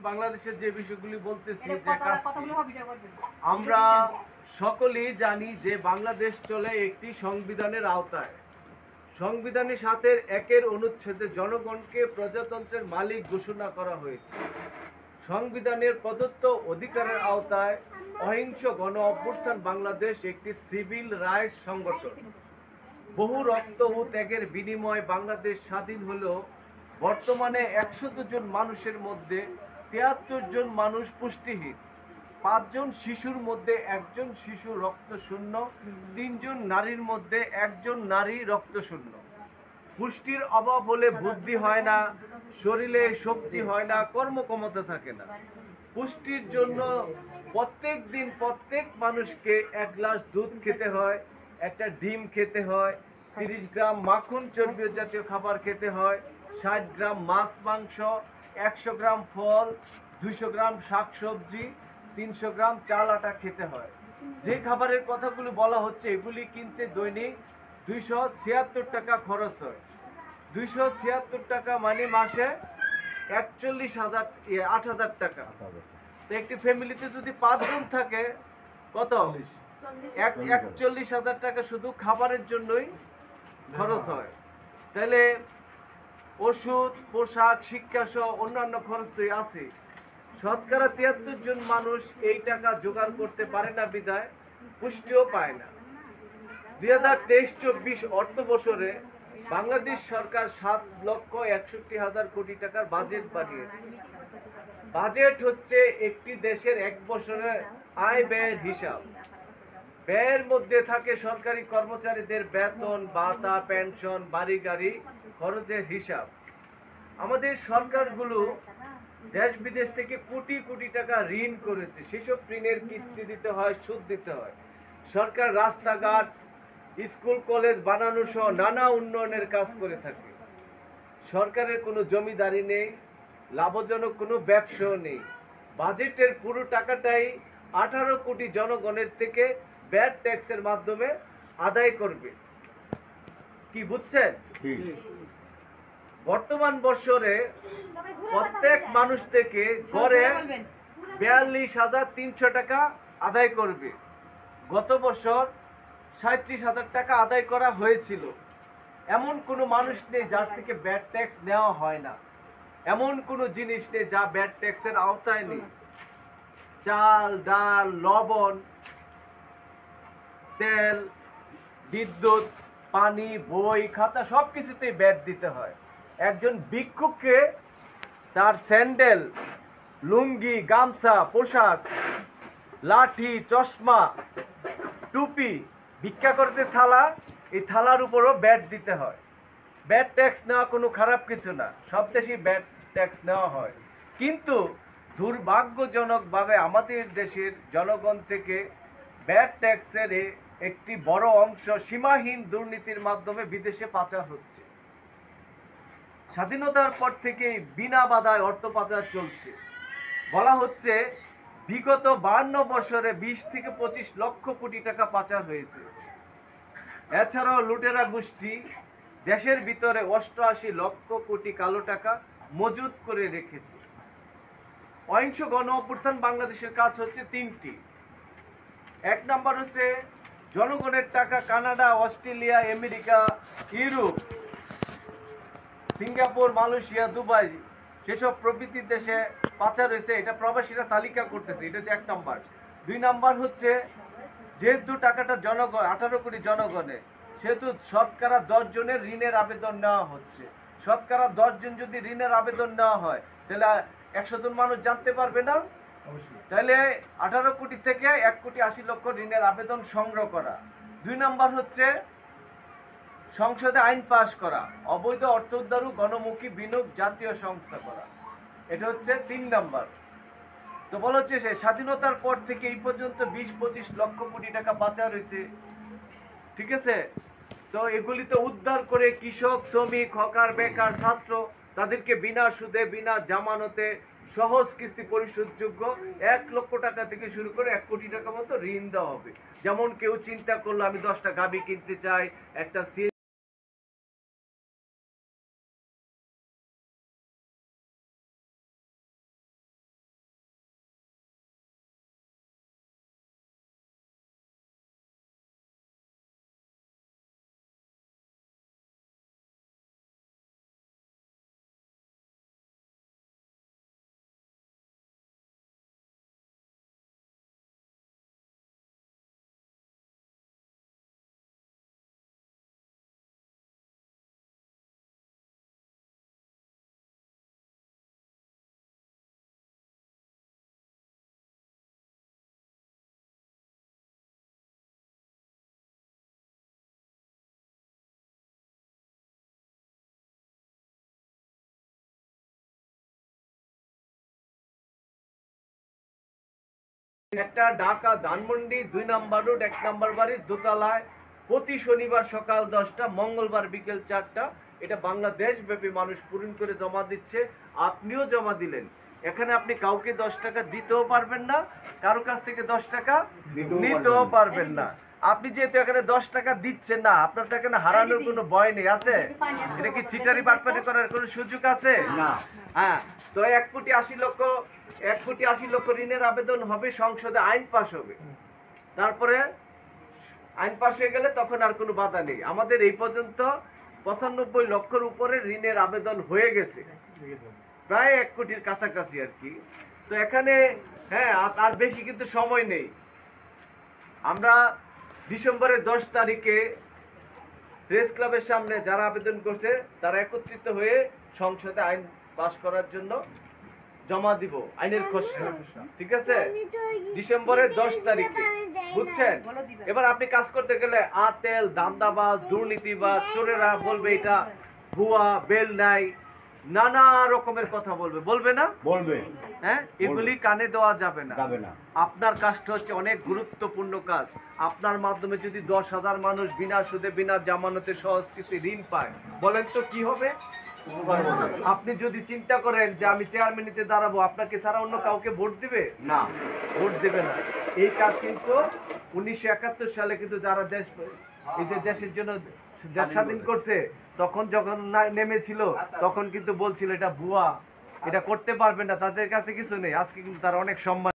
বাংলাদেশের যে বিষয়গুলি বলতেছি, যে আমরা সকলেই জানি যে বাংলাদেশ চলে একটি সংবিধানের আওতায়। সংবিধানের সাথে 1 অনুচ্ছেদে জনগণকে প্রজাতন্ত্রের মালিক ঘোষণা করা হয়েছে। সংবিধানের প্রদত্ত অধিকারের আওতায় অহিংস গণ অভ্যুত্থান বাংলাদেশ একটি সিভিল রাইটস সংগঠন। বহু রক্ত ও ত্যাগের বিনিময়ে বাংলাদেশ স্বাধীন হলেও বর্তমানে 100 জন মানুষের মধ্যে 73 জন মানুষ পুষ্টিহীন, 5 জন শিশুর মধ্যে 1 জন শিশু রক্তশূন্য, 3 জন নারীর মধ্যে 1 জন নারী রক্তশূন্য। পুষ্টির অভাব হলে বুদ্ধি হয় না, শরীরে শক্তি হয় না, কর্মক্ষমতা থাকে না। পুষ্টির জন্য প্রত্যেক দিন প্রত্যেক মানুষকে 1 গ্লাস দুধ খেতে হয়, একটা ডিম খেতে হয়, 30 গ্রাম মাখন চর্বি জাতীয় খাবার খেতে হয়, 60 গ্রাম মাছ মাংস, 100 গ্রাম ফল, 200 গ্রাম শাকসবজি, 300 গ্রাম চাল আটা খেতে হয়। যে খাবারের কথাগুলো বলা হচ্ছে এগুলি কিনতে দৈনিক 276 টাকা খরচ হয়। 276 টাকা মানে মাসে 8,000 টাকা। তো একটি ফ্যামিলিতে যদি 5 জন থাকে কত? 41,000 টাকা শুধু খাবারের জন্যই খরচ হয়। তাহলে ওষুধ, পোশাক, শিক্ষা সহ অন্যান্য খরচ তো আছে। শতকরা 73 জন মানুষ এই টাকা জোগাড় করতে পারে না বিধায় পুষ্টিও পায় না। 2023-24 অর্থ বছরে বাংলাদেশ সরকার 7,61,000 কোটি টাকার বাজেট বানিয়েছে। বাজেট হচ্ছে একটি দেশের 1 বছরের আয় ব্যয়ের হিসাব। ব্যয়ের মধ্যে থাকে সরকারি কর্মচারীদের বেতন, ভাতা, পেনশন, বাড়ি গাড়ি খরচের হিসাব। আমাদের সরকারগুলো দেশ বিদেশ থেকে কোটি কোটি টাকা ঋণ করেছে। সেসব ঋণের কিস্তি দিতে হয়, সুদ দিতে হয়। সরকার রাস্তাঘাট, স্কুল কলেজ বানানো সহ নানা উন্নয়নের কাজ করে থাকে। সরকারের কোনো জমিদারি নেই, লাভজনক কোনো ব্যবসাও নেই। বাজেটের পুরো টাকাটাই 18 কোটি জনগণের থেকে ভ্যাট ট্যাক্সের মাধ্যমে আদায় করবে। কি বুঝছেন? বর্তমান বছরে প্রত্যেক মানুষ থেকে গড়ে 42,300 টাকা আদায় করবে। গত বছর 37,000 টাকা আদায় করা হয়েছিল। এমন কোনো মানুষ নেই যার থেকে ভ্যাট ট্যাক্স নেওয়া হয় না। এমন কোনো জিনিস নেই যা ভ্যাট ট্যাক্সের আওতায় নেই। চাল, ডাল, লবণ, তেল, বিদ্যুৎ, পানি, বই, খাতা সবকিছুতেই ভ্যাট দিতে হয়। একজন ভিক্ষুককে তার স্যান্ডেল, লুঙ্গি, গামছা, পোশাক, লাঠি, চশমা, টুপি, ভিক্ষা করতে থালা, এই থালার উপরও ভ্যাট দিতে হয়। ভ্যাট ট্যাক্স নেওয়া কোনো খারাপ কিছু না, সব দেশেই ভ্যাট ট্যাক্স নেওয়া হয়। কিন্তু দুর্ভাগ্যজনকভাবে আমাদের দেশের জনগণ থেকে ভ্যাট ট্যাক্সের একটি বড় অংশ সীমাহীন দুর্নীতির মাধ্যমে বিদেশে পাচার হচ্ছে। স্বাধীনতার পর থেকেই বিনা বাধায় অর্থ পাচার চলছে। বলা হচ্ছে বিগত 52 বছরে 20 থেকে 25 লক্ষ কোটি টাকা পাচার হয়েছে। এছাড়াও লুটেরা গোষ্ঠী দেশের ভিতরে 88 লক্ষ কোটি কালো টাকা মজুত করে রেখেছে। অহিংস গণ অভ্যুত্থান বাংলাদেশের কাজ হচ্ছে 3টি। 1 নাম্বার হচ্ছে জনগণের টাকা Canada, Australia, America, Europe, Singapore, Malaysia, Dubai সেসব প্রভৃতি দেশে পাচার হয়েছে। এটা প্রবাসীরা তালিকা করতেছে, এটা হচ্ছে 1 নাম্বার। 2 নাম্বার হচ্ছে যেহেতু টাকাটা জনগণ 18 কোটি জনগণের, সেহেতু শতকরা 10 জনের ঋণের আবেদন নেওয়া হচ্ছে। শতকরা 10 জন যদি ঋণের আবেদন নেওয়া হয় তাহলে 100 জন মানুষ জানতে পারবে না। তাহলে 18 কোটি থেকে 1,80,00,000 ঋণের আবেদন সংগ্রহ করা। 2 নাম্বার হচ্ছে সংসদে আইন পাশ করা, অবৈধ অর্থ উদ্ধার ও গণমুখী বিনিয়োগ জাতীয় সংস্থা করা। এটা হচ্ছে 3 নাম্বার। তো বলা হচ্ছে সে স্বাধীনতার পর থেকে এই পর্যন্ত 20-25 লক্ষ কোটি টাকা পাচার হয়েছে। ঠিক আছে? তো এগুলিতে উদ্ধার করে কৃষক, শ্রমিক, হকার, বেকার, ছাত্র তাদেরকে বিনা সুদে, বিনা জামানতে, সহজ কিস্তি পরিশোধযোগ্য 1 লক্ষ টাকা থেকে শুরু করে 1 কোটি টাকা মতো ঋণ দেওয়া হবে। যেমন কেউ চিন্তা করলো আমি 10টা গাভী কিনতে চাই, একটা একটা ঢাকা ধানমন্ডি 2 নম্বর রোড 1 নম্বর বাড়ি দোতলায় প্রতি শনিবার সকাল 10টা, মঙ্গলবার বিকেল 4টা। এটা বাংলাদেশ ব্যাপী মানুষ পূরণ করে জমা দিচ্ছে, আপনিও জমা দিলেন। এখানে আপনি কাউকে 10 টাকা দিতেও পারবেন না, কারো কাছ থেকে 10 টাকা নিতেও পারবেন না। আপনি যেহেতু এখানে 10 টাকা দিচ্ছেন না, আপনার তো এখানে হারানোর কোনো ভয় নেই, আছে? এটা কি চিটারি বাটপাটি করার কোনো সুযোগ আছে? না। হ্যাঁ, তো 1,80,00,000 ঋণের আবেদন হবে, সংসদে আইন পাস হবে। তারপরে আইন পাস হয়ে গেলে তখন আর কোনো বাধা নেই। আমাদের এই পর্যন্ত 95 লক্ষের উপরে ঋণের আবেদন হয়ে গেছে, প্রায় 1 কোটির কাছাকাছি আর কি। তো এখানে হ্যাঁ, আর বেশি কিন্তু সময় নেই। আমরা ডিসেম্বরের 10 তারিখে প্রেস ক্লাবের সামনে যারা আবেদন করছে তারা একত্রিত হয়ে সংসদে আইন পাস করার জন্য জমা দিব, আইনের খসড়া। ঠিক আছে, ডিসেম্বরের 10 তারিখে, বুঝছেন? এবার আপনি কাজ করতে গেলে আতেল, দান্দাবাজ, দুর্নীতিবাজ, চোরেরা বলবে এটা ভুয়া, বেল নাই, নানা রকমের কথা বলবে না? বলবে। হ্যাঁ, এগুলি কানে দেওয়া যাবে না। যাবে না। আপনার কাজটা হচ্ছে অনেক গুরুত্বপূর্ণ কাজ। আপনার মাধ্যমে যদি 10,000 মানুষ বিনা সুদে বিনা জামানতে সহজ কিস্তি ঋণ পায়, বলেন তো কি হবে? আপনি যদি চিন্তা করেন যে আমি চেয়ারম্যানিতে দাঁড়াবো, আপনাকে ছাড়া অন্য কাউকে ভোট দিবে না, ভোট দেবে না। এই কাজ কিন্তু 1971 সালে কিন্তু যারা এই যে দেশের জন্য দেশ স্বাধীন করছে, তখন যখন নেমেছিল তখন কিন্তু বলছিল এটা ভুয়া, এটা করতে পারবে না, তাদের কাছে কিছু নেই। আজকে কিন্তু তারা অনেক সম্মান